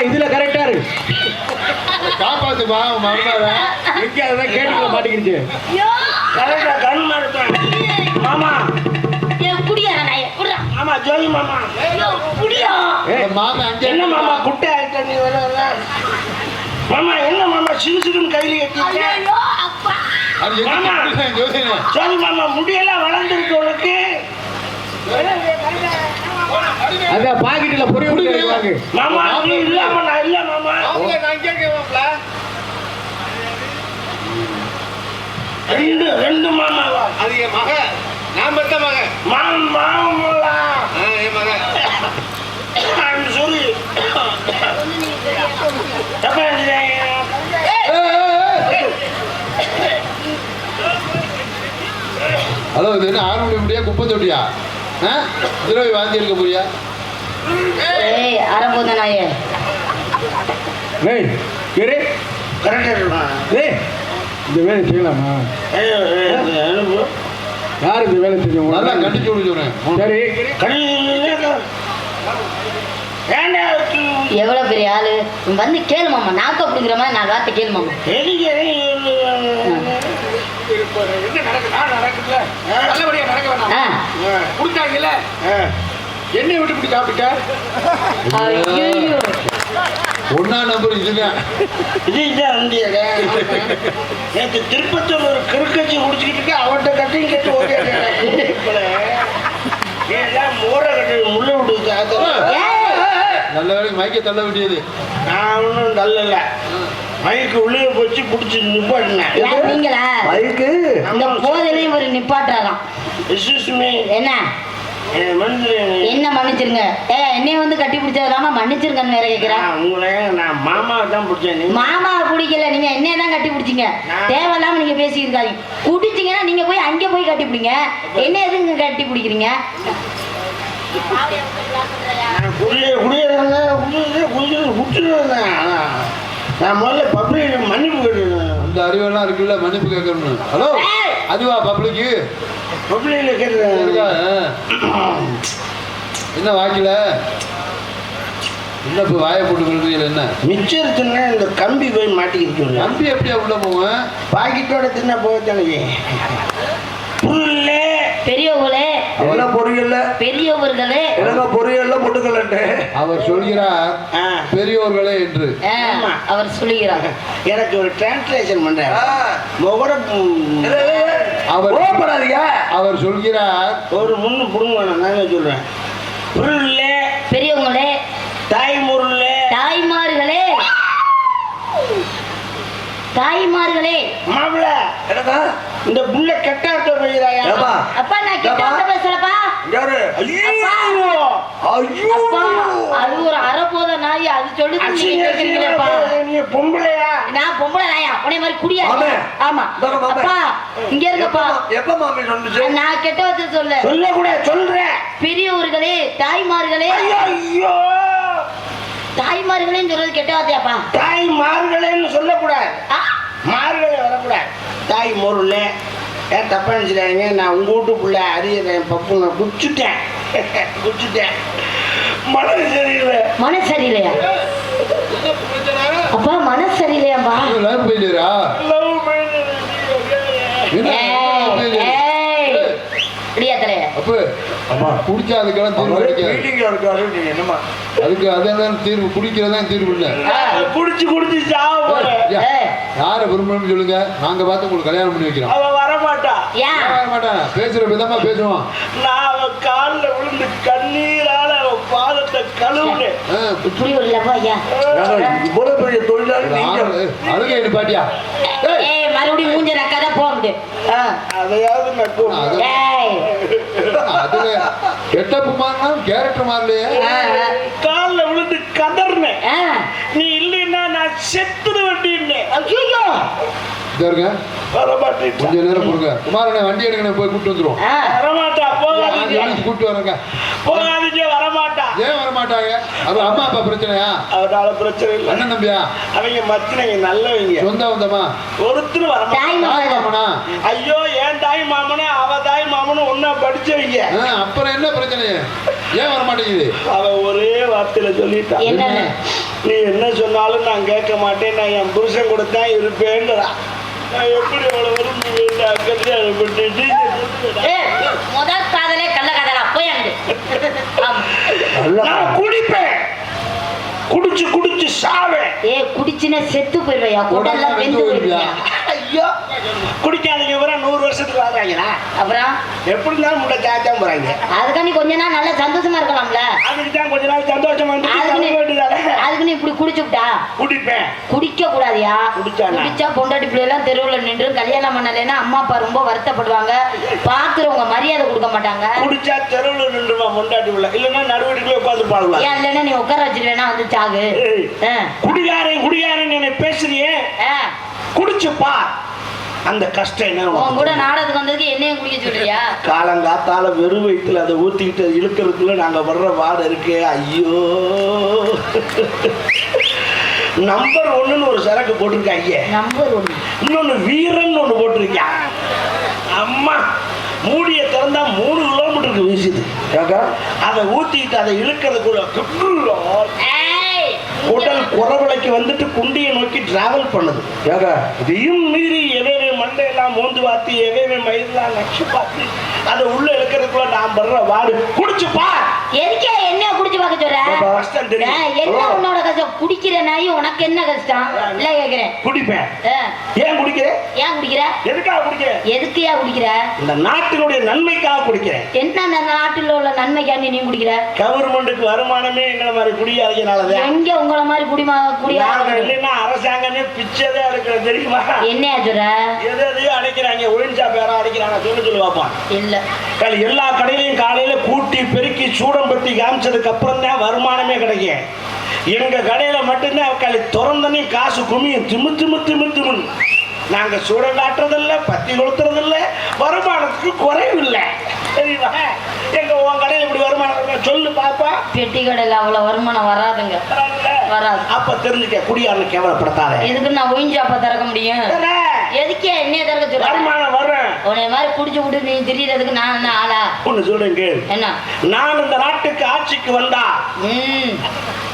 இதுல கரெக்டா இருக்கு. காப்பாத்துமா மறந்தாத எங்க அதான் கேட்டுக்க மாட்டேங்குது. கரெக்டா கண் மாட்டேன் மாமா. ஆமா ஜோதி மாமா. மாமா அங்கே என்ன மாமா குட்டை ஆயிட்ட நீ வர மாமா. என்ன மாமா சிறுசிறுன்னு கையில கட்டிட்டேன். மாமா ஜோதி மாமா முடியெல்லாம் வளர்ந்துருக்கு உனக்கு. அத பாக்கெட்ல பொரிய வாங்க மாமா. நீ இல்லாம நான் இல்ல மாமா. ரெண்டு மாமாவா? அது என் மக, நான் பெத்த மக. மாமாங்களா? என் மக. சொல்லி ஹலோ, இது என்ன 6 மணி முடியா குப்பை தொட்டியா? துறவி வாந்தி இருக்க போறியா? ஆரம்போத நாயே இந்த வேலை செய்யலாமா? யாரு இந்த வேலை செய்யும்? நல்லா கண்டிச்சு விடுச்சுறேன். சரி, எவ்வளவு பெரிய ஆளு வந்து கேளு மாமா. நாக்கு அப்படிங்கிற மாதிரி நான் வார்த்தை கேளு மாமா. என்ன நடக்குது? நல்லபடியா நடக்க வேணாம். குடிச்சாங்கல்ல, எண்ணெய் விட்டு பிடி சாப்பிட்டுட்ட. ஒன்னா நம்பர் இதுதான். நேற்று திருப்பத்தூர் ஒரு கிறுக்கச்சி குடிச்சுக்கிட்டு இருக்க, அவன்கிட்ட கட்டையும் கட்டு ஓகே மோர கட்டு முள்ள விடுது. நல்ல வேலைக்கு மைக்க தள்ள வேண்டியது. நான் ஒன்றும் தள்ளல, மைக்கு உள்ளே போச்சு பிடிச்சி நிப்பாட்டினேன். நீங்களா மைக்கு இந்த போதிலையும் ஒரு நிப்பாட்டுறாராம். என்ன என்ன மன்னிச்சிருங்க. என்னைய வந்து கட்டி பிடிச்சதாம மன்னிச்சிருங்கன்னு வேற கேட்கிறேன். உங்களை நான் மாமாவை தான் பிடிச்சேன். மாமா பிடிக்கல, நீங்க என்னைய தான் கட்டி பிடிச்சிங்க. தேவையில்லாம நீங்க பேசியிருக்காங்க. குடிச்சிங்கன்னா நீங்க போய் அங்கே போய் கட்டி பிடிங்க. என்ன எதுங்க கட்டி பிடிக்கிறீங்க? நான் முதல்ல பப்ளிக் மன்னிப்பு கேட்டுருந்தேன். அந்த அறிவெல்லாம் இருக்குல்ல, மன்னிப்பு கேட்கணும். ஹலோ, அதுவா பப்ளிக்கு? பப்ளிக்ல கேட்டுருக்கேன். என்ன வாக்கில என்ன இப்போ வாயை போட்டு கொள்றீங்க? என்ன மிச்சம் இருக்குன்னா இந்த கம்பி போய் மாட்டிக்கிட்டு. கம்பி எப்படியா உள்ள போவேன்? பாக்கெட்டோட தின்ன போச்சு. பெரியவர்களே, பெரியவர்களே, பொட்டுக்கலட்டு அவர் சொல்கிறார் பெரியோர்களே என்று. அவர் சொல்லுகிறார். எனக்கு ஒரு டிரான்ஸ்லேஷன் பண்றார். அவர் சொல்கிறார் ஒரு முன்னு புடுங்க. நான் சொல்றேன், பெரியவங்களே, தாய்மார்களே, தாய்மார்களே, தாய்மார்களே. மாப்பிள்ள இந்த புள்ள கெட்டாட்ட போயிராயா? அப்பா நான் கெட்டாட்ட பேசலப்பா. அது ஒரு அறப்போத நாய், அது சொல்லுது. நீ பொம்பளையா? நான் பொம்பளை நாயா? உன்னை மாதிரி குடியா? ஆமா. அப்பா இங்க இருக்கப்பா. எப்ப மாமி சொன்னுச்சு? நான் கெட்ட வச்சு சொல்ல கூட சொல்றேன். பெரியவர்களே, தாய்மார்களே. ஐயோ, தாய்மார்களேன்னு சொல்றது கெட்ட வார்த்தையாப்பா. தாய்மார்களேன்னு சொல்லக்கூடாது, மார்களே வரக்கூடாது. தாய் மொருள் ஏன் தப்பா நினைச்சிடாதீங்க. நான் உங்க வீட்டுக்குள்ள அறியறேன். பப்பு நான் குடிச்சுட்டேன். மனசு சரியில்லை. மனசு சரியில்லையா? அப்பா மனசு சரியில்லையாப்பா? குடிச்சா அதுக்கெல்லாம் அதுக்கு அதான் தீர்வு. குடிக்கிறதான் தீர்வு இல்லை. குடிச்சு யாரை விரும்பணும்னு சொல்லுங்க, நாங்க பார்த்து உங்களுக்கு கல்யாணம் பண்ணி வைக்கிறோம். அவ வரமாட்டான். பேசுற விதமா பேசுவான். நான் அவ காலில் விழுந்து கண்ணீரால அவ பாதத்தை கழுவுனேன். இப்படி ஒரு லவா ஐயா, இவ்வளவு பெரிய தொழிலாளி அழுகை பாட்டியா? மறுபடியும் மூஞ்ச நக்காத போகுது. அதையாவது அதுல கெட்டப்பு மாறினாலும் கேரக்டர் மாறலையே. காலில் விழுந்து கதர்னேன். நீ இல்லைன்னா நான் செத்துடு வண்டின்னேன். கொஞ்ச நேரம் கொடுங்க. குமாரனை வண்டி எடுக்க போய் கூப்பிட்டு வந்துருவோம். வரமாட்டா, கூப்பிட்டு வரங்க. போகாதீங்க, வரமாட்டா. ஏன் வரமாட்டாங்க? அது அம்மா அப்பா பிரச்சனையா? அதனால பிரச்சனை இல்லை. அண்ணன் தம்பியா? அவங்க மச்சினங்க நல்லவங்க. சொந்த வந்தமா ஒருத்தர் வரமாட்டா. ஐயோ, ஏன் தாய் மாமனு அவ தாய் மாமனு ஒன்னா படிச்சவங்க. அப்புறம் என்ன பிரச்சனை? ஏன் வரமாட்டேங்குது? அவ ஒரே வார்த்தையில சொல்லிட்டா. நீ என்ன சொன்னாலும் நான் கேட்க மாட்டேன், நான் என் புருஷன் கூட தான் இருப்பேங்கிறா. நான் எப்படி அவளை விரும்பி கல்யாணம் பண்ணிட்டு முதல் காதலே கள்ள காதலா போய் நான் குடிப்பேன், குடிச்சு குடிச்சு சாவேன். குடிச்சுன்னா செத்து போயிருவையா, உடல்லாம் வெந்து போயிருவியா? ஐயோ, குடிக்காதீங்க வர 100 வருஷத்துக்கு வாழ்றாங்களா? அப்புறம் எப்படி இருந்தாலும் முட்டை சாத்தான் போறாங்க. அதுக்கு நீ கொஞ்ச நாள் நல்லா சந்தோஷமா இருக்கலாம்ல. அதுக்கு தான் கொஞ்ச நாள் சந்தோஷமா அதுக்கு நீ இப்படி குடிச்சுட்டா? குடிப்பேன். குடிக்க கூடாதியா? குடிச்சா பொண்டாட்டி பிள்ளை எல்லாம் தெருவுல நின்று கல்யாணம் பண்ணலைன்னா அம்மா அப்பா ரொம்ப வருத்தப்படுவாங்க, பாக்குறவங்க மரியாதை கொடுக்க மாட்டாங்க. குடிச்சா தெருவுல நின்றுமா பொண்டாட்டி பிள்ளை, இல்லன்னா நடுவீட்டுக்குள்ள உட்காந்து பாடுவாங்க. ஏன் இல்லன்னா நீ உட்கார வச்சிருவேனா வந்து சாகு. குடிகாரன் குடிகாரன் என்ன பேசுறியே, குடிச்சுப்பா. அந்த கஷ்டம் என்ன கூட நாடகத்துக்கு வந்ததுக்கு என்னையும் குடிக்க சொல்றியா? காலங்காத்தால வெறும் வயிற்றுல அதை ஊத்திக்கிட்டு இழுக்கிறதுக்குள்ள நாங்க வர்ற வாடை இருக்கே. ஐயோ, நம்பர் 1ன்னு ஒரு சரக்கு போட்டிருக்காங்க. நம்பர் 1 இன்னொன்னு வீரன் ஒண்ணு போட்டிருக்கா. அம்மா மூடிய திறந்தா 3 கிலோமீட்டருக்கு வீசுது. அதை ஊத்திக்கிட்டு அதை இழுக்கிறதுக்குள்ள உடல் குறவளைக்கு வந்துட்டு குண்டியை நோக்கி டிராவல் பண்ணுது. இதையும் மீறி எவேவே மண்டையெல்லாம் மோந்து பார்த்து எவேவே மயிரெல்லாம் நச்சு பார்த்து அதை உள்ள இருக்கிறதுக்குள்ள நான் வர்ற வாடு. குடிச்சுப்பா. எதுக்கே என்ன குடிச்சு பார்க்க சொல்ற? கஷ்டம் தெரியும். என்ன உன்னோட கஷ்டம்? குடிக்கிற நாய் உனக்கு என்ன கஷ்டம்? இல்ல கேக்குறேன். குடிப்பேன். ஏன் குடிக்கிறேன்? ஏன் குடிக்கிற? எதுக்காக குடிக்கிறேன்? எதுக்குயா குடிக்கிற? இந்த நாட்டினுடைய நன்மைக்காக குடிக்கிறேன். என்ன அந்த நாட்டில் உள்ள நன்மைக்காண்டி நீ குடிக்கிற? கவர்மெண்ட்டுக்கு வருமானமே எங்களை மாதிரி குடியாதனாலதான். எங்க உங்களை மாதிரி குடியாக இல்லைன்னா அரசாங்கமே பிச்சைதான் இருக்கிறது தெரியுமா? என்னையா சொல்ற? எதையோ அடைக்கிறாங்க, ஒழிஞ்சா பேரா அடைக்கிறாங்க. சொல்லு பார்ப்பான். இல்ல, எல்லா கடையிலையும் காலையில கூட்டி பெருக்கி சூடம் பத்தி காமிச்சதுக்கு அப்புறம் தான் வருமானமே கிடைக்கும். எங்க கடையில மட்டும்தான் திறந்தனே காசு குமியும். திமு திமு திமு திமுன்னு நாங்க சூடம் காட்டுறதில்ல, பத்தி கொளுத்துறதில்ல, வருமானத்துக்கு குறைவில்லை தெரியுமா? எங்க உன் கடையில இப்படி வருமானம் சொல்லு பாப்பா. பெட்டி கடையில அவ்வளவு வருமானம் வராதுங்க, வராது. அப்ப தெரிஞ்சுக்க, குடியாரனை கேவலப்படுத்தாத. எதுக்கு நான் ஒயிஞ்சு அப்ப திறக்க முடியும்? எதுக்கே என்ன திறக்க சொல்ற? வருமானம் வர்றேன். உன்னை மாதிரி குடிச்சு விட்டு நீ திரியறதுக்கு நான் என்ன ஆளா? ஒண்ணு சொல்லுங்க, என்ன? நான் இந்த நாட்டுக்கு ஆட்சிக்கு வந்தா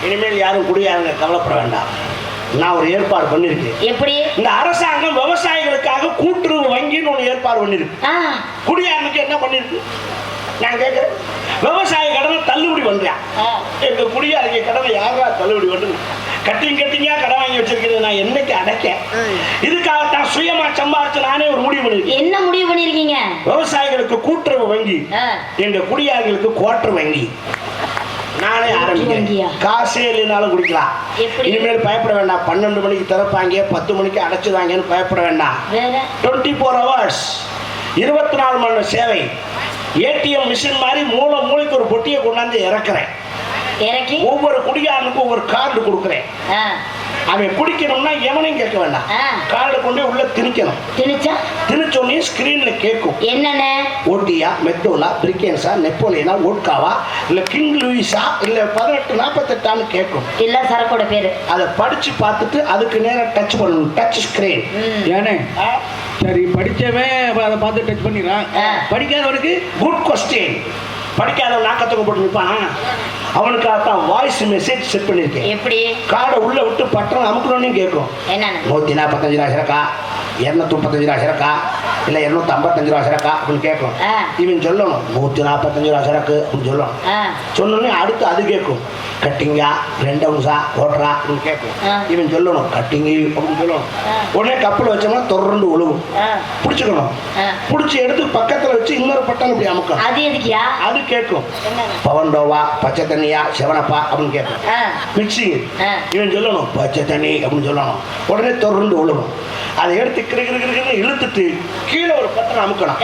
இனிமேல் யாரும் குடியாரங்க கவலைப்பட வேண்டாம். நான் ஒரு ஏற்பாடு பண்ணிருக்கேன். எப்படி? இந்த அரசாங்கம் விவசாயிகளுக்காக கூட்டுறவு வங்கின்னு ஒண்ணு ஏற்பாடு பண்ணிருக்கு. குடியாரனுக்கு என்ன பண்ணிருக்கு நான் கேட்கிறேன். விவசாய கடனை தள்ளுபடி பண்றேன். எங்க குடியாரங்க கடனை யாரா தள்ளுபடி பண்றது? கட்டிங்கா கடன் வாங்கி வச்சிருக்கிறது நான் என்னைக்கு அடைக்கேன். இதுக்காகத்தான் சுயமா சம்பாதிச்சு நானே ஒரு முடிவு பண்ணிருக்கேன். என்ன முடிவு பண்ணிருக்கீங்க? விவசாயிகளுக்கு கூட்டுறவு வங்கி, எங்க குடியாரங்களுக்கு கோட்டர் வங்கி நானே ஆரம்பிக்கிறேன். காசே இல்லைனாலும் குடிக்கலாம். இனிமேல் பயப்பட வேண்டாம். 12 மணிக்கு திறப்பாங்க, 10 மணிக்கு அடைச்சிடுவாங்கன்னு பயப்பட வேண்டாம். 24 hours 24 மணி நேரம் சேவை. ஏடிஎம் மிஷின் மாதிரி மூளைக்கு ஒரு பொட்டியை கொண்டாந்து இறக்குறேன். இறக்கி ஒவ்வொரு குடியாரனுக்கும் ஒவ்வொரு கார்டு கொடுக்குறேன். அவன் குடிக்கணும்னா எவனையும் கேட்க வேண்டாம், கார்டு கொண்டு உள்ள திணிக்கணும். திணிச்சோடனே ஸ்கிரீன்ல கேட்கும் என்னென்ன, ஓட்டியா, மெக்டோலா, பிரிக்கன்ஸா, நெப்போலியனா, ஓட்காவா, இல்ல கிங் லூயிஸா, இல்ல 1848 கேட்கும். இல்ல சரக்கோட பேரு. அதை படிச்சு பார்த்துட்டு அதுக்கு நேரம் டச் பண்ணணும். Touch screen. ஏனே சரி, படிச்சவன் அதை பார்த்து டச் பண்ணிடுறான், படிக்காதவனுக்கு குட் கொஸ்டின். படிக்காதவன் நாக்கத்துக்கு போட்டு நிற்பான். அவனுக்காகத்தான் வாய்ஸ் மெசேஜ் செட் பண்ணிருக்கேன். எப்படி? கார்டை உள்ள விட்டு பட்டம் அமுக்கணும்னு கேட்கும். 145 ரூபா சரக்கா, 235 ரூபா சரக்கா, இல்ல 255 ரூபா சரக்கா அப்படின்னு கேட்கும். இவன் சொல்லணும் 145 ரூபா சரக்கு அப்படின்னு சொல்லணும். சொன்னோடனே அடுத்து அது கேட்கும். கட்டிங்கா, 2 அவுன்ஸா, ஓட்டுறா அப்படின்னு கேட்கும். இவன் சொல்லணும் கட்டிங்கு அப்படின்னு சொல்லணும். உடனே கப்பல் வச்சோம்னா தொடர்ந்து ஒழுகும். பிடிச்சுக்கணும். பிடிச்சி எடுத்து பக்கத்துல வச்சு இன்னொரு பட்டம் இப்படி அமுக்கணும். அது எதுக்கியா? அது கேட்கும். பவன்டோவா, பச்சை தண்ணியா, செவனப்பா அப்படின்னு கேட்கும். மிக்சிங். இவன் சொல்லணும் பச்சை தண்ணி அப்படின்னு சொல்லணும். உடனே தொடர்ந்து ஒழுகும். அதை எடுத்து கிருகிருன்னு இழுத்துட்டு கீழே ஒரு பட்டம் அமுக்கணும்.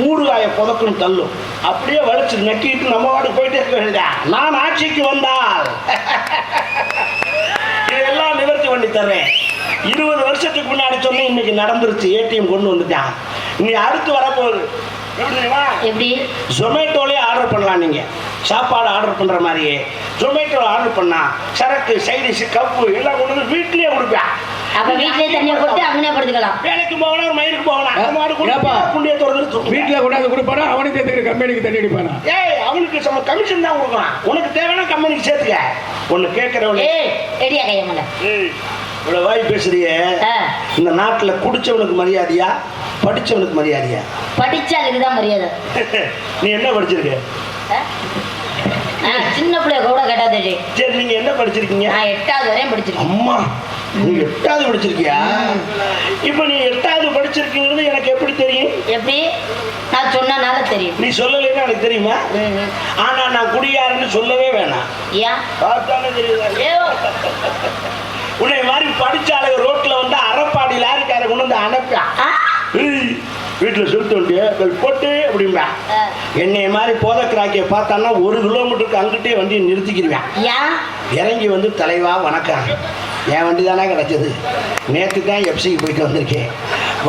ஊறுகாய புதக்குன்னு தள்ளும். அப்படியே வலிச்சு நக்கிட்டு நம்ம வாடு போயிட்டே இருக்க வேண்டியதான். நான் ஆட்சிக்கு வந்தால் இதெல்லாம் நிவர்த்தி பண்ணி தர்றேன். 20 வருஷத்துக்கு முன்னாடி சொன்னேன், இன்னைக்கு நடந்துருச்சு. ஏடிஎம் கொண்டு வந்துட்டான். இனி அடுத்து வரப்போகுது. எப்படி? ஜொமேட்டோலயே ஆர்டர் பண்ணலாம். நீங்க சாப்பாடு ஆர்டர் பண்ற மாதிரியே ஜொமேட்டோ ஆர்டர் பண்ணா சரக்கு, சைடிஷ், கப்பு எல்லாம் கொண்டு வந்து வீட்லயே கொடுப்பேன். அப்ப வீட்லயே தண்ணியை போட்டு அங்கனே படுத்துக்கலாம். வேலைக்கு போகலாம், ஒரு மயிருக்கு போகலாம். அந்த மாடு ஏப்பா? குண்டியை திறந்துட்டு வீட்டுல கொண்டாந்து கொடுப்பானா, அவனுக்கு சேர்த்துக்கிற கம்பெனிக்கு தண்ணி அடிப்பானா? ஏய், அவனுக்கு நம்ம கமிஷன் தான் கொடுக்கலாம். உனக்கு தேவையான கம்பெனிக்கு சேர்த்துக்க. ஒண்ணு கேட்கறவனே, ரெடியா கையமல இவ்வளவு வாய் பேசுறியே, இந்த நாட்டுல குடிச்சவனுக்கு மரியாதையா, படிச்சவனுக்கு மரியாதையா? படிச்சாலுக்கு தான் மரியாதை. நீ என்ன படிச்சிருக்க? சின்ன பிள்ளைய கூட கேட்டா தெரியும். சரி, நீங்க என்ன படிச்சிருக்கீங்க? நான் 8வது வரையும் படிச்சிருக்கேன். அம்மா, நீ 8வது படிச்சிருக்கியா? இப்ப நீ 8வது படிச்சிருக்கீங்கிறது எனக்கு எப்படி தெரியும்? எப்படி? நான் சொன்னனால தெரியும். நீ சொல்லலைன்னா எனக்கு தெரியுமா? ஆனா நான் குடியாருன்னு சொல்லவே வேணாம். ஏன்? பார்த்தானே தெரியுதா? உன்னை மாதிரி படிச்சாலே ரோட்ல வந்து அரைப்பாடி லாரிக்கார கொண்டு வந்து அனுப்பா வீட்டுல சொல்லிட்டு வந்து போட்டு அப்படிம்பா. என்னைய மாதிரி போதக்கிராக்கிய பார்த்தான்னா 1 கிலோமீட்டருக்கு அங்கிட்டே வண்டியை நிறுத்திக்கிடுவேன். இறங்கி வந்து தலைவா வணக்கம், என் வண்டி தானே கிடைச்சது, நேற்று தான் எஃப்சிக்கு போயிட்டு வந்திருக்கேன்,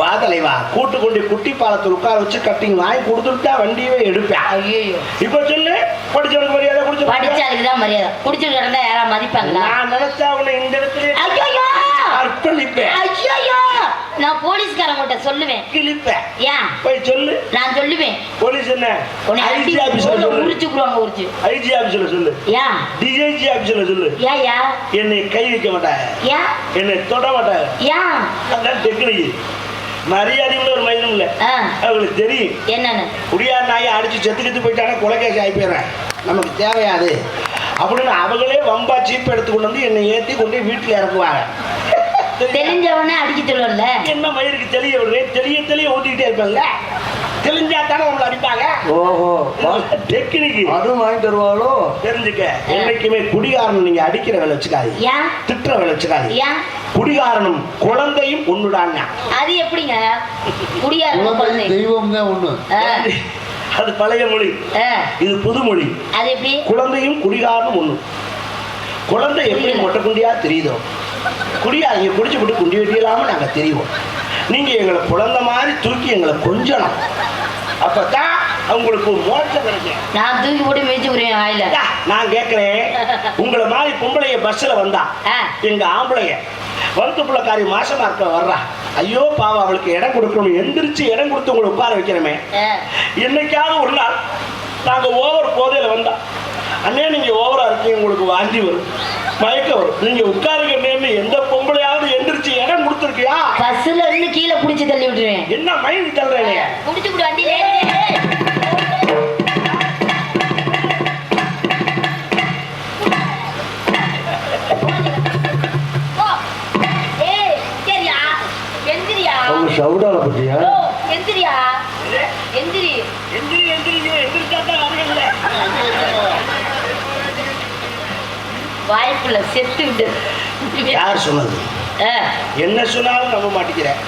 வா தலைவா, கூட்டு கொண்டு குட்டி பாலத்தில் உட்கார வச்சு கட்டிங் வாங்கி கொடுத்துட்டா வண்டியவே எடுப்பேன். ஐயோ, இப்ப சொல்லு, படிச்சவனுக்கு மரியாதை, குடிச்சு படிச்சாலுக்கு தான் மரியாதை. குடிச்சுட்டு கிடந்தா யாரா மதிப்பாங்களா? நான் நினைச்சா உன்னை இந்த இடத்துல அர்ப்பணிப்பேன். ஐயோ, நான் போலீஸ்காரங்கிட்ட சொல்லுவேன். கிழிப்பேன். ஏன்? போய் சொல்லு. நான் சொல்லுவேன். போலீஸ் என்ன? ஐஜி ஆபீஸ்ல சொல்லு. உரிச்சுக்குறாங்க, உரிச்சு. ஐஜி ஆபீஸ்ல சொல்லு. ஏன்? டிஐஜி ஆபீஸ்ல சொல்லு. ஏயா? என்னை கை வைக்க மாட்டாங்க. ஏன்? என்னை தொட மாட்டாங்க. ஏன்? அதான் டெக்னிக். மரியாதை உள்ள ஒரு மனிதனும் இல்ல. அவங்களுக்கு தெரியும் என்னன்னு. குடியார் நாயை அடிச்சு செத்து போயிட்டானா கொலைகேசி ஆகி போயிடுறேன், நமக்கு தேவையாது அப்படின்னு அவங்களே வம்பா சீப் எடுத்து கொண்டு வந்து என்னை ஏற்றி கொண்டு வீட்டில் இறக்குவாங்க. தெரிஞ்சவனே அடிக்க சொல்லுவல. என்ன மயிருக்கு தெளிய விடுறேன், தெளிய ஊத்திக்கிட்டே இருப்பாங்க. தெரிஞ்சா தானே நம்மள அடிப்பாங்க. ஓஹோ, டெக்னிக் அதுவும் வாங்கி தருவாங்களோ? தெரிஞ்சுக்க. என்னைக்குமே குடிகாரன் நீங்க அடிக்கிற வேலை வச்சுக்காது, திட்டுற வேலை வச்சுக்காது. குடிகாரனும் குழந்தையும் ஒண்ணுடாங்க. அது எப்படிங்க? குடிகாரன் தெய்வம் தான் ஒண்ணு. அது பழைய மொழி, இது புது மொழி. அது எப்படி? குழந்தையும் குடிகாரனும் ஒண்ணு. குழந்தை எப்படி மொட்டை குண்டியா தெரியுதோ, குடியாதீங்க குடிச்சு விட்டு குண்டி வெட்டியலாம நாங்க தெரியும். நீங்க எங்களை குழந்தை மாதிரி தூக்கி எங்களை கொஞ்சணும், அப்பதான் அவங்களுக்கு மோட்சம் கிடைக்கும். நான் தூக்கி போட்டு மிதிச்சு விடுவேன் வாயில. நான் கேட்கிறேன், உங்களை மாதிரி பொம்பளைய பஸ்ல வந்தா எங்க ஆம்பளைய வகுத்து பிள்ளைக்காரி மாசமா இருக்க வர்றா, ஐயோ பாவம் அவளுக்கு இடம் கொடுக்கணும், எந்திரிச்சு இடம் கொடுத்து உங்களை உட்கார வைக்கிறமே. என்னைக்காவது ஒரு நாள் நாங்க ஓவர் போதையில வந்தா, அண்ணே நீங்க ஓவரா இருக்கீங்க, உங்களுக்கு வாந்தி வரும், மயக்க வரும், நீங்க உட்காருங்க, எந்த பொம்பளையாவது எந்திரிச்சு இடம் கொடுத்துருக்கியா? பஸ்ல இருந்து கீழே புடிச்சு தள்ளி விட்டுருவேன். என்ன மயங்கி தள்ளுறேன்? புடிச்சு விடு வண்டியிலே. சவுடால பத்தியா? எந்திரியா, எந்திரி எந்திரி எந்திரி எந்திரிச்சாதான் வரல. வாய்ப்புல செத்து விட்டு. யார் சொன்னது? என்ன சொன்னாலும் நம்ப மாட்டேங்கிறேன்.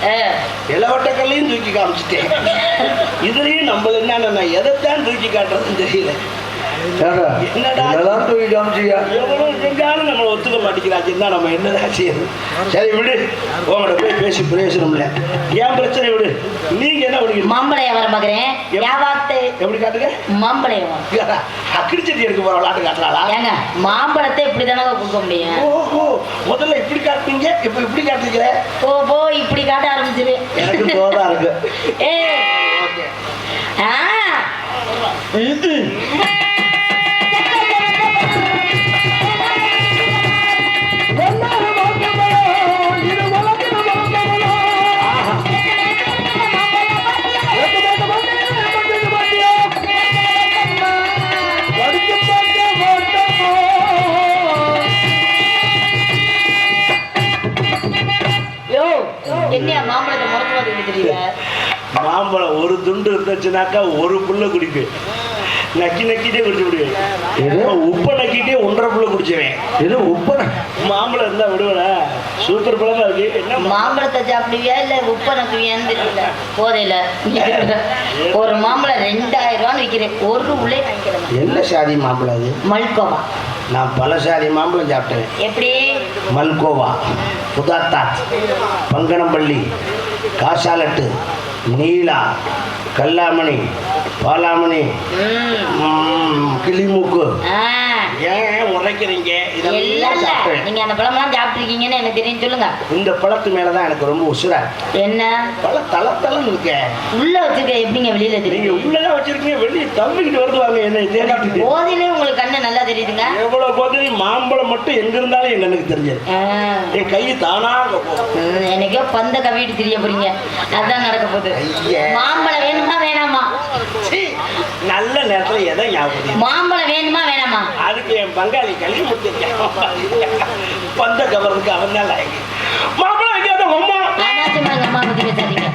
இளவட்டக்கல்லையும் தூக்கி காமிச்சிட்டேன், இதுலயும் நம்பது என்ன, எதைத்தான் தூக்கி காட்டுறதுன்னு தெரியல. என்னடா தூக்கி காமிச்சியா? எவ்வளவு செஞ்சாலும் நம்மளை ஒத்துக்க மாட்டேங்கிறாச்சு, என்ன நம்ம என்னதான் செய்யறது? சரி விடு, உங்களோட போய் பேசி பிரயோசனம்ல, ஏன் பிரச்சனை விடு. நீங்க என்ன பண்ணி மாம்பழைய வர பாக்குறேன். எப்படி காட்டுங்க? மாம்பழையம் அக்கிடிச்சட்டி எடுக்க போற விளாட்டு காட்டுறாளா? ஏங்க மாம்பழத்தை இப்படிதானே கொடுக்க முடியும்? ஓஹோ, முதல்ல இப்படி காட்டுவீங்க, இப்ப இப்படி காட்டுறீங்க. போ இப்படி காட்ட ஆரம்பிச்சிரு. எனக்கு தோதா இருக்கு. என்ன மாம்பழத்தை முறைச்சு பார்த்துக்கிட்டு தெரியல. மாம்பழம் ஒரு துண்டு இருந்துச்சுனாக்கா ஒரு புள்ள குடிப்பேன், நக்கிட்டே குடிச்சு விடுவேன். உப்பை நக்கிட்டே 1.5 புள்ள குடிச்சுவேன். ஏதோ உப்பை மாம்பழம் இருந்தா விடுவேன். சூப்பர் பழமா இருக்கு. என்ன மாம்பழத்தை சாப்பிடுவியா இல்ல உப்பை நக்குவியான்னு தெரியல. போதையில ஒரு மாம்பழம் 2000 ரூபான்னு விற்கிறேன், ஒரு உள்ளே வாங்கிக்கிறேன். என்ன சாதி மாம்பழம் அது? மல்கோவா. நான் பல சாதி மாம்பழம் சாப்பிட்டேன். எப்படி? மல்கோவா, புதாத்தாத், பங்கனப்பள்ளி, காசாலட்டு, நீலா, கல்லாமணி, பாலாமணி, கிளிமூக்கு, ஏன் உரைக்கிறீங்க? இதெல்லாம் சாப்பிட்டேன். நீங்க அந்த பழமெல்லாம் சாப்பிட்டுருக்கீங்கன்னு எனக்கு தெரியும். சொல்லுங்க. இந்த பழத்து மேலதான் எனக்கு ரொம்ப உசுரா. என்ன பழம் தளத்தளம் இருக்க உள்ள வச்சிருக்க? எப்படிங்க வெளியில நீங்க தெரியும்? உள்ளதான் வச்சிருக்கீங்க, வெளியே தம்பிக்கிட்டு வருவாங்க என்ன தேடிட்டு. போதிலே உங்களுக்கு கண்ணு நல்லா தெரியுதுங்க. எவ்வளவு போதிலே மாம்பழம் மட்டும் எங்க இருந்தாலும் என் கண்ணுக்கு தெரிஞ்சது. என் கை தானா எனக்கோ பந்த கவிட்டு தெரிய போறீங்க. அதான் நடக்க போகுது. மாம்பழம் வேணுமா வேணாமா? நல்ல நேரத்துல எதை ஞாபகம்? மாம்பழம் வேணுமா வேணாமா? அதுக்கு என் பங்காளி கல்வி முடிச்சிருக்கேன். பந்த கவருக்கு அவன் தான் லாயக்கு. மாம்பழம் வைக்காத அம்மா. அம்மா பத்தி பேசாதீங்க.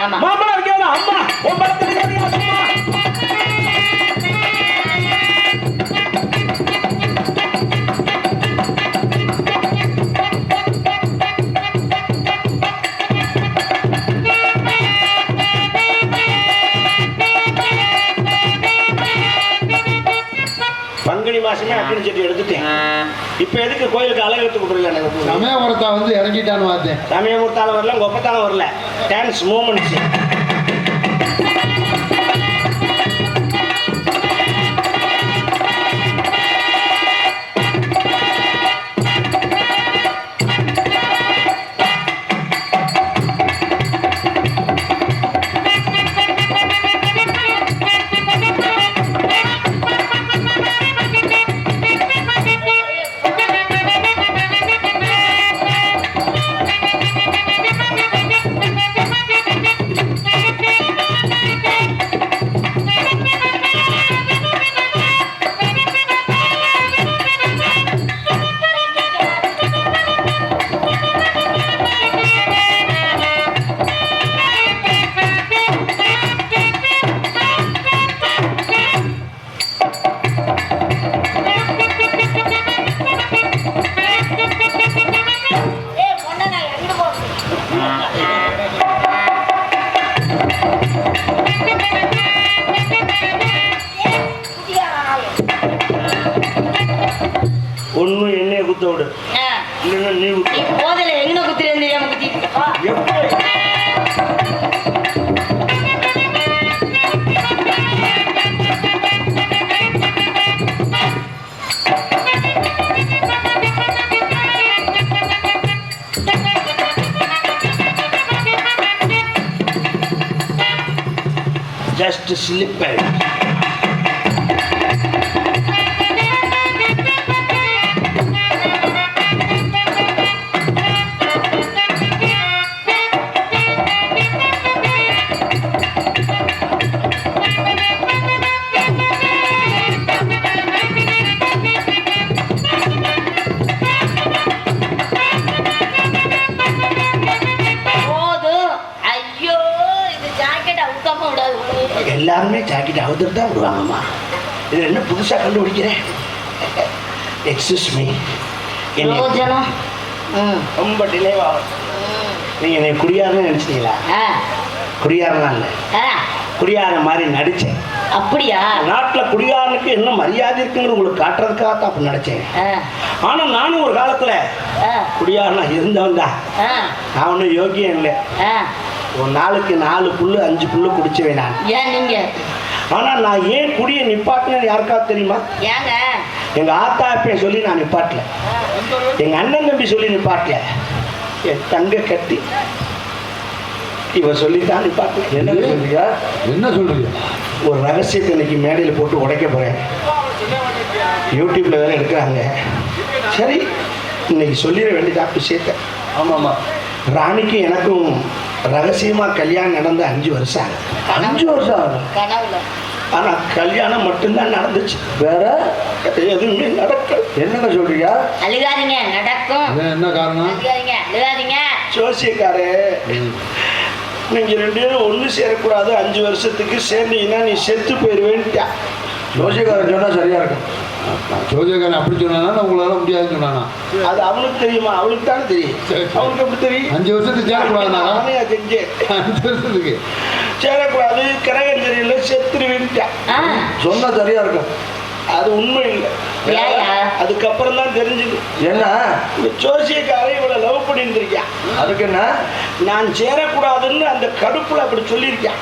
ஆமா, மாம்பழம் வைக்காத அம்மா. உன் படத்துக்கு அம்மா. பங்குனி மாசமே அக்கினி செட்டி எடுத்துட்டேன். இப்ப எதுக்கு கோயிலுக்கு அழகத்துக்கு கொடுக்கல? சமயபுரத்தா வந்து இறங்கிட்டான்னு பார்த்தேன். சமயபுரத்தால வரல, கொப்பத்தால வரல. Dance moments. ஒன்னும் எண்ணெயை குத்த விடு, இல்லைன்னா நீ போதில எங்க குத்துறேன்னு தெரியாம குத்திட்டு ஜஸ்ட் ஸ்லிப். எல்லாருமே ஜாக்கெட் அவுத்துட்டு தான் விடுவாங்கம்மா. இது என்ன புதுசாக கண்டுபிடிக்கிறேன்? எக்ஸ்கியூஸ் மீ, ரொம்ப டிலேவாகும். நீங்கள் என்னை குடியாரன்னு நினச்சிட்டீங்களா? குடியாரலாம் இல்லை, குடியார மாதிரி நடித்தேன். அப்படியா? நாட்டில் குடியாரனுக்கு என்ன மரியாதை இருக்குன்னு உங்களுக்கு காட்டுறதுக்காக தான் அப்படி நினச்சேன். ஆனால் நானும் ஒரு காலத்தில் குடியாரனா இருந்தவன் தான். நான் ஒன்றும் யோகியம் இல்லை. ஒரு நாளுக்கு 4 புல்லு 5 புல்லு குடிச்சுவேன் நான். ஏன் நீங்க? ஆனால் நான் ஏன் குடியை நிப்பாட்டினேன்னு யாருக்காவது தெரியுமா? ஏங்க? எங்கள் ஆத்தா அப்பே சொல்லி நான் நிப்பாட்டல, எங்கள் அண்ணன் தம்பி சொல்லி நிப்பாட்டல, என் தங்க கட்டி இவ சொல்லித்தான் நிப்பாட்டல. என்ன சொல்றீங்க? என்ன சொல்றீங்க? ஒரு ரகசியத்தை இன்னைக்கு மேடையில் போட்டு உடைக்க போகிறேன். யூடியூப்ல வேற எடுக்கிறாங்க. சரி, இன்னைக்கு சொல்லிட வேண்டியதா விஷயத்த. ஆமாம்மா, ராணிக்கு எனக்கும் ரகசியமாக கல்யாணம் நடந்து 5 வருஷம் ஆகுது. 5 வருஷம் ஆகுது. ஆனால் கல்யாணம் மட்டும்தான் நடந்துச்சு, வேற எதுவுமே நடக்கல. என்னங்க சொல்றீங்க? அழுகாதீங்க, நடக்கும். என்ன காரணம்? அழுகாதீங்க. ஜோசியக்காரே, நீங்க 2 பேரும் ஒன்று சேரக்கூடாது, 5 வருஷத்துக்கு சேர்ந்தீங்கன்னா நீ செத்து போயிடுவேன்ட்டா. ஜோசியக்காரன் சொன்னா சரியா இருக்கும். ஜோசியக்காரன் அப்படி சொன்னா உங்களால முடியாதுன்னு சொன்னானா? அது அவனுக்கு தெரியுமா? அவனுக்கு தானே தெரியும். அவனுக்கு எப்படி தெரியும்? 5 வருஷத்துக்கு சேரக்கூடாதுன்னா? நானே செஞ்சேன். 5 வருஷத்துக்கு சேரக்கூடாது, கிரகம் தெரியல, செத்துருவேன்ட்டா. சொன்னா சரியா இருக்கும். அது உண்மை இல்லை. அதுக்கப்புறம் தான் தெரிஞ்சது. என்ன? இந்த ஜோசியக்காரன் இவ்வளவு லவ் பண்ணிட்டு இருக்கான். அதுக்கு என்ன? நான் சேரக்கூடாதுன்னு அந்த கடுப்புல அப்படி சொல்லியிருக்கேன்.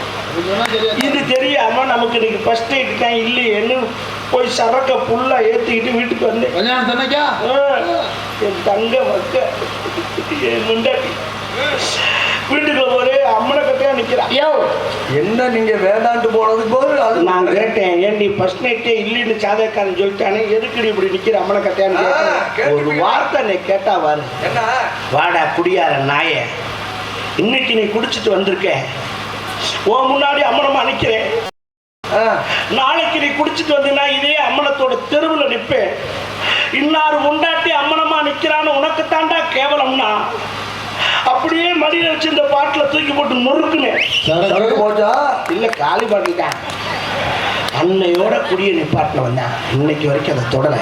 இது தெரியாம நமக்கு இன்னைக்கு ஃபர்ஸ்ட் நைட் தான் இல்லையேன்னு போய் சரக்க புல்லா ஏத்திக்கிட்டு வீட்டுக்கு வந்தேன். கல்யாணம் தன்னைக்கா என் தங்க மக்க என் முண்டாட்டி வீட்டுக்குள்ள ஒரே அம்மனை கட்டையா நிக்கிறான். என்ன நீங்க வேண்டான்ட்டு போனதுக்கு போது அது நான் கேட்டேன், ஏன் நீ ஃபர்ஸ்ட் நைட்டே இல்லைன்னு சாதக்காரன் சொல்லிட்டானே, எதுக்கு நீ இப்படி நிக்கிற அம்மனை கட்டையான்னு கேட்டேன். ஒரு வார்த்தை நீ கேட்டா வாரு, என்ன வாடா குடியார நாய, இன்னைக்கு நீ குடிச்சிட்டு வந்திருக்க, உன் முன்னாடி அம்மனமா நிக்கிறேன், நாளைக்கு நீ குடிச்சிட்டு வந்தீங்கன்னா இதே அம்மனத்தோட தெருவில் நிற்பேன், இன்னாரு முண்டாட்டி அம்மனமா நிக்கிறான்னு உனக்கு தாண்டா கேவலம்னா அப்படியே மடியில வச்சு இந்த பாட்டில தூக்கி போட்டு நொறுக்குனேன். போச்சா இல்ல காலி பாட்டில் தான். அன்னையோட குடிய நிப்பாட்டில் வந்தேன், இன்னைக்கு வரைக்கும் அதை தொடலை.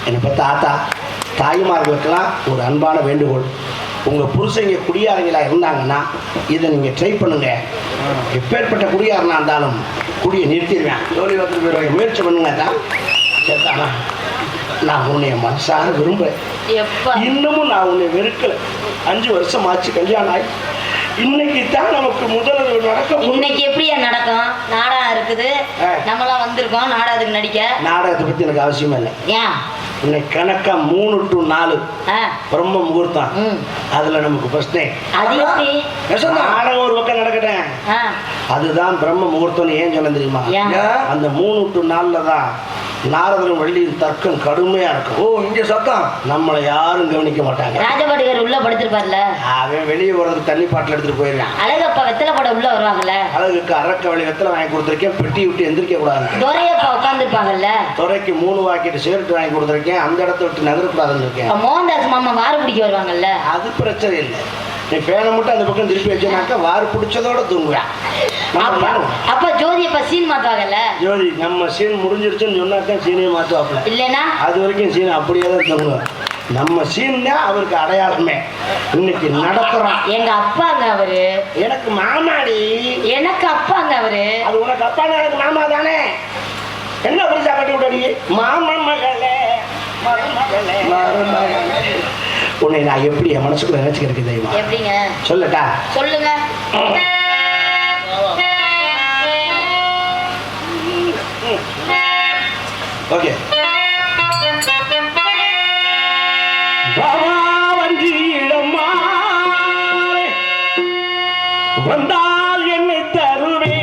என்னை பற்றி ஆத்தா தாய்மார்களுக்கெல்லாம் ஒரு அன்பான வேண்டுகோள், உங்கள் புருஷங்க குடியாரங்களா இருந்தாங்கன்னா இதை நீங்கள் ட்ரை பண்ணுங்க. எப்பேற்பட்ட குடியாரனா இருந்தாலும் குடியை நிறுத்திடுவேன். ஜோலி வந்து முயற்சி பண்ணுங்க தான் சேர்த்தானா. நான் உன்னைய மனசார விரும்புகிறேன், இன்னமும் நான் உன்னை வெறுக்கலை. 5 வருஷம் ஆச்சு கல்யாணம் ஆகி, இன்னைக்கு தான் நமக்கு முதல் நடக்கும். இன்னைக்கு எப்படியா நடக்கும்? நாடகம் இருக்குது, நம்மளாம் வந்திருக்கோம் நாடகத்துக்கு நடிக்க. நாடகத்தை பத்தி எனக்கு அவசியமே இல்லை. ஏன் இன்னைக்கு கணக்கா 3 to 4 பிரம்ம முகூர்த்தம், அதுல நமக்கு ஃபர்ஸ்ட் நைட். நாடகம் ஒரு பக்கம் நடக்கட்டேன், அதுதான் பிரம்ம முகூர்த்தம்னு ஏன் சொல்ல தெரியுமா? அந்த 3 to 4 தான் நாரதரும் வள்ளியின் தர்க்கம் கடுமையா இருக்கும். ஓ, இங்க சத்தம் நம்மளை யாரும் கவனிக்க மாட்டாங்க. ராஜபாடிகர் உள்ள படுத்திருப்பார்ல, அவன் வெளியே போறதுக்கு தண்ணி பாட்டில் எடுத்துட்டு போயிருக்கான். அழகப்பா வெத்தலை பட உள்ள வருவாங்கல்ல, அழகுக்கு அரக்க வழி வெத்தலை வாங்கி கொடுத்துருக்கேன், பெட்டி விட்டு எந்திரிக்க கூடாது. துரையப்பா உட்காந்துருப்பாங்கல்ல, துறைக்கு 3 வாக்கிட்டு சிகரெட் வாங்கி கொடுத்துருக்கேன், அந்த இடத்த விட்டு நகரக்கூடாதுன்னு இருக்கேன். மோகன்தாஸ் மாமா வாறு பிடிக்க வருவாங்கல்ல, அது பிரச்சனை இல்லை. நீ பேனை மட்டும் அந்த பக்கம் திருப்பி வச்சோம்னாக்கா வாறு பிடிச்சதோட தூங்குவேன். அப்ப ஜோதி அப்ப சீன் மாத்துவாங்கல்ல, ஜோதி நம்ம சீன் முடிஞ்சிருச்சுன்னு சொன்னாக்கா சீனையே மாத்துவாப்ல, இல்லைன்னா அது வரைக்கும் சீன் அப்படியே தான் தூங்குவேன். நம்ம சீன் தான் அவருக்கு அடையாளமே. இன்னைக்கு நடத்துறோம். எங்க அப்பாங்க அவரு, எனக்கு மாமாடி. எனக்கு அப்பாங்க அவரு. அது உனக்கு அப்பா, எனக்கு மாமா தானே. என்ன புரிசா கட்டி விட்டாடி? மாமா மகளே, உன்னை நான் எப்படி என் மனசுக்குள்ள நினைச்சுக்கிறதுக்கு தெரியுமா? எப்படிங்க சொல்லட்டா? சொல்லுங்க. ஓகே. வந்தால் என்னை தருவே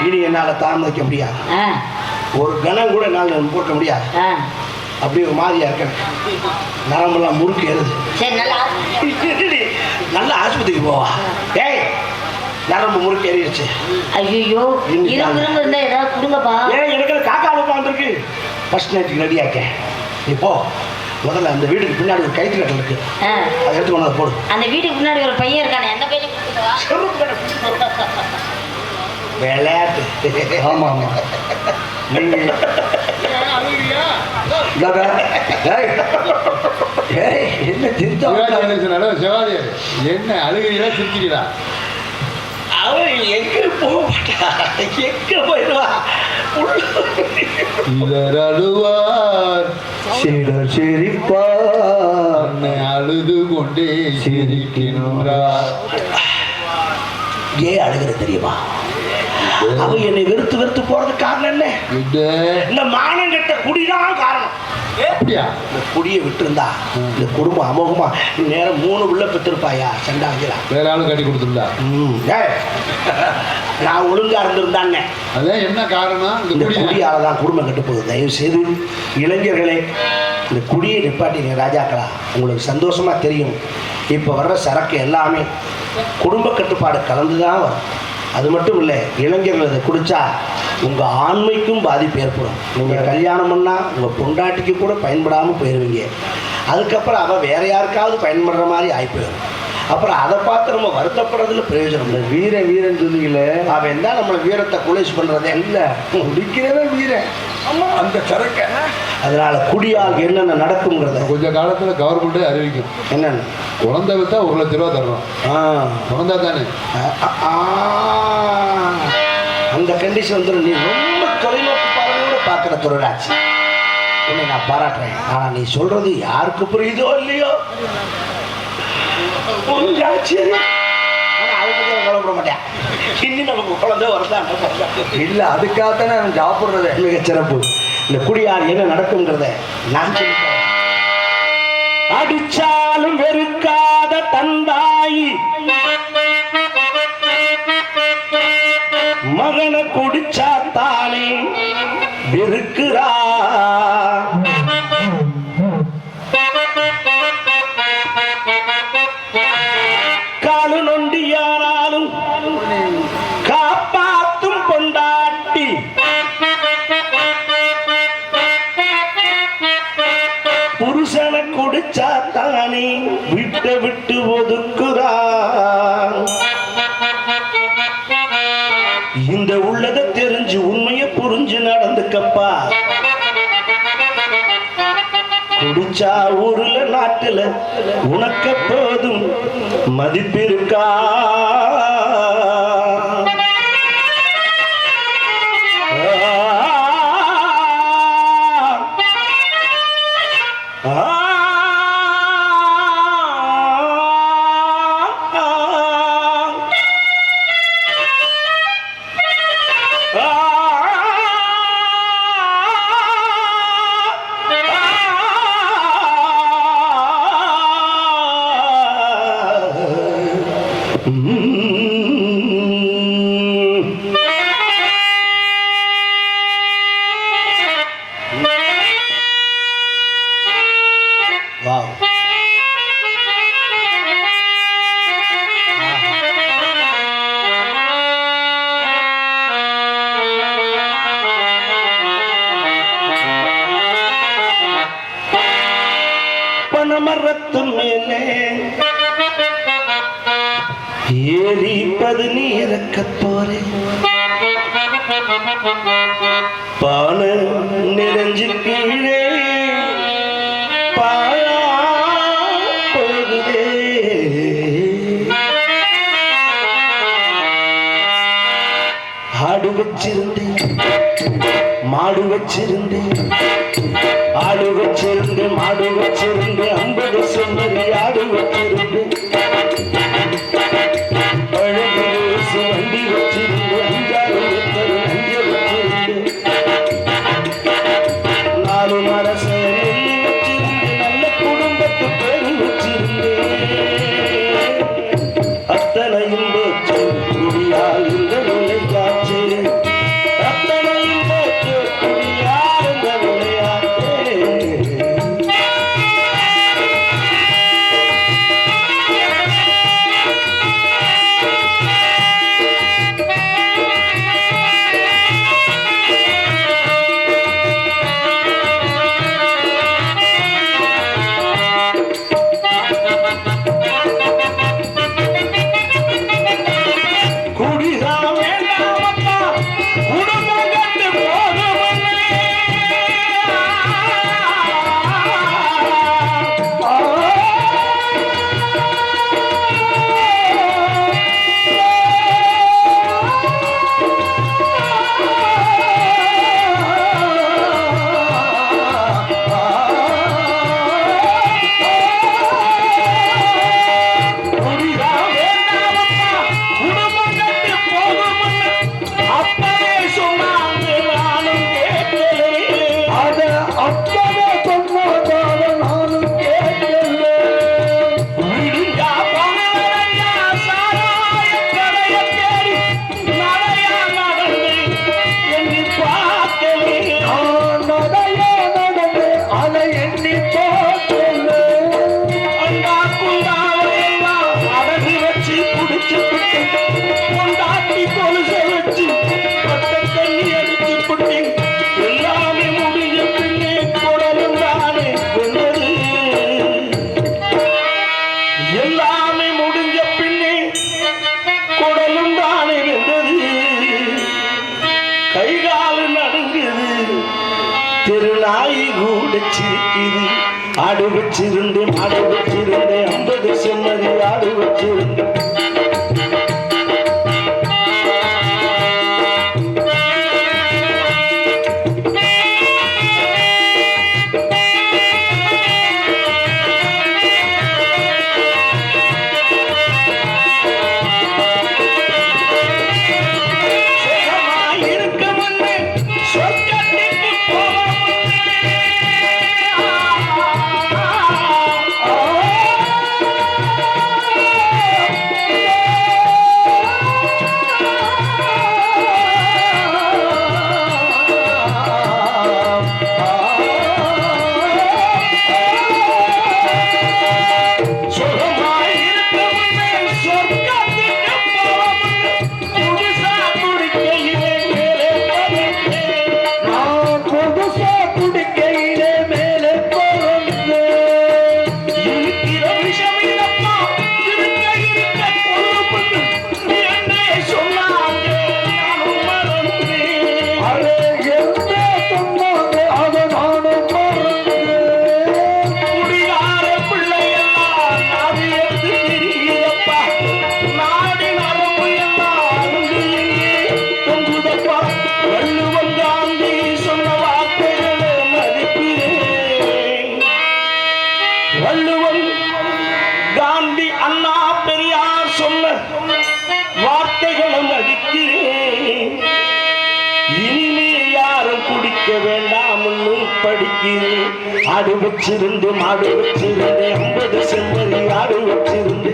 இனி என்னால தாமதிக்க முடியாது. ஒரு கணம் கூட என்னால் போட்ட முடியாது. அப்படி ஒரு மாதிரியா இருக்கேன். நரம்பெல்லாம் முறுக்கு ஏறுது. நல்ல ஆஸ்பத்திரிக்கு போவா. ஏய் நரம்பு முறுக்கு ஏறிடுச்சு. ஐயோ ஏதாவது கொடுங்கப்பா. ஏன் எனக்கு காக்கா உட்காந்துருக்கு. ஃபர்ஸ்ட் நைட்டுக்கு ரெடி ஆக்கேன். இப்போ முதல்ல அந்த வீட்டுக்கு பின்னாடி ஒரு கைத்து கட்டல் இருக்கு. அதை எடுத்து கொண்டு போடு. அந்த வீட்டுக்கு பின்னாடி ஒரு பையன் இருக்கானே, அந்த பையன் விளையாட்டு. ஆமா ஆமா நீங்க என்ன சிவாதி என்ன அழுகிறீங்களா சிரிக்கிறீங்களா? அவன் எங்க போக மாட்டா, எங்க போயிடுவா. சிலர் அழுவார் சிலர் சிரிப்பார் அழுது கொண்டே சிரிக்கின்றார். ஏன் அழுகிறது தெரியுமா? அவன் என்னை வெறுத்து வெறுத்து போறதுக்கு காரணம் என்ன? இந்த மானம் கெட்ட குடிதான் காரணம். அப்படியா? இந்த குடியை விட்டுருந்தா இந்த குடும்பம் அமோகமா நேரம் 3 உள்ள பெற்றிருப்பாயா சண்டாங்களா? வேற ஆளும் கட்டி கொடுத்துருந்தா நான் ஒழுங்கா இருந்திருந்தானே. அதான் என்ன காரணம்? இந்த குடியால தான் குடும்பம் கெட்டு போகுது. தயவு செய்து இளைஞர்களே இந்த குடியை நிப்பாட்டிங்க ராஜாக்களா. உங்களுக்கு சந்தோஷமா தெரியும், இப்போ வர்ற சரக்கு எல்லாமே குடும்ப கட்டுப்பாடு கலந்துதான் வரும். அது மட்டும் இல்லை, இளைஞர்கள் இதை குடித்தா உங்கள் ஆண்மைக்கும் பாதிப்பு ஏற்படும். நீங்கள் கல்யாணம் பண்ணால் உங்கள் பொண்டாட்டிக்கு கூட பயன்படாமல் போயிடுவீங்க. அதுக்கப்புறம் அவள் வேற யாருக்காவது பயன்படுற மாதிரி ஆகிப்போயிடும். அப்புறம் அதை பார்த்து நம்ம வருத்தப்படுறதுல பிரயோஜனம் இல்லை. வீரன் வீரன் சொன்னீங்களே, அவன் தான் நம்மளை வீரத்தை கொலைஸ் பண்ணுறதே இல்லை, குடிக்கிறவன் வீரன். அந்த சரக்க அதனால குடியால் என்னென்ன நடக்குங்கிறத கொஞ்ச காலத்துல கவர்மெண்டே அறிவிக்கும். என்னென்ன குழந்தை வித்தா 1 லட்ச ரூபா தர்றோம். குழந்தை தானே அந்த கண்டிஷன் வந்துடும். நீ ரொம்ப தொலைநோக்கு பார்வையோட பார்க்குற தொழிலாச்சு, உன்னை நான் பாராட்டுறேன். ஆனால் நீ சொல்றது யாருக்கு புரியுதோ இல்லையோ கவலைப்பட மாட்டேன். இன்னும் நமக்கு குழந்தை வரதான் இல்லை, அதுக்காகத்தானே அவன் சாப்பிட்றத மிகச்சிறப்பு. இந்த குடியால் என்ன நடக்குங்கிறத நான் சொல்லிட்டேன். அடிச்சாலும் வெறுக்காத தந்தாயி மகனை குடிச்சா தானே வெறுக்கிறா. காலு நொண்டியானாலும் காப்பாத்தும் பொண்டாட்டி புருஷனை குடிச்சா தானே விட்டு விட்டு ஒதுக்குறா. இந்த உள்ளதை தெரிஞ்சு உண்மையை புரிஞ்சு நடந்துக்கப்பா. குடிச்சா ஊர்ல நாட்டுல உனக்கு போதும் மதிப்பிருக்கா. பனமரத்து மேலே ஏறி பதினி இறக்கத்தோரே பான நிறைஞ்சு கீழே பாழா போகுதே. ஆடு வச்சிருந்தேன், மாடு வச்சிருந்தேன், ஆடு வச்சிருந்து மாடு வச்சிருந்து 50 செம்மறி ஆடு வச்சிருந்து பழகு வண்டி வச்சிருந்து 5 ஏக்கர் நஞ்சு வச்சிருந்து 4 மரச நெல்லு வச்சிருந்து நல்ல குடும்பத்து பேரு வச்சிருந்து அத்தனையும் குடியால் இந்த நிலையாச்சு. நாய் கூட சிரிக்குது. ஆடு வச்சிருந்து மாடு வச்சிருந்து 50 செம்மறி ஆடு வச்சிருந்து வள்ளுவன் காந்தி அண்ணா பெரியார் சொன்ன வார்த்தைகளை மதிக்கிறேன். இனிமே யாரும் குடிக்க வேண்டாம்னு படிக்கிறேன். ஆடு வச்சிருந்து மாடு வச்சிருந்து 50 செம்மறி ஆடு வச்சிருந்து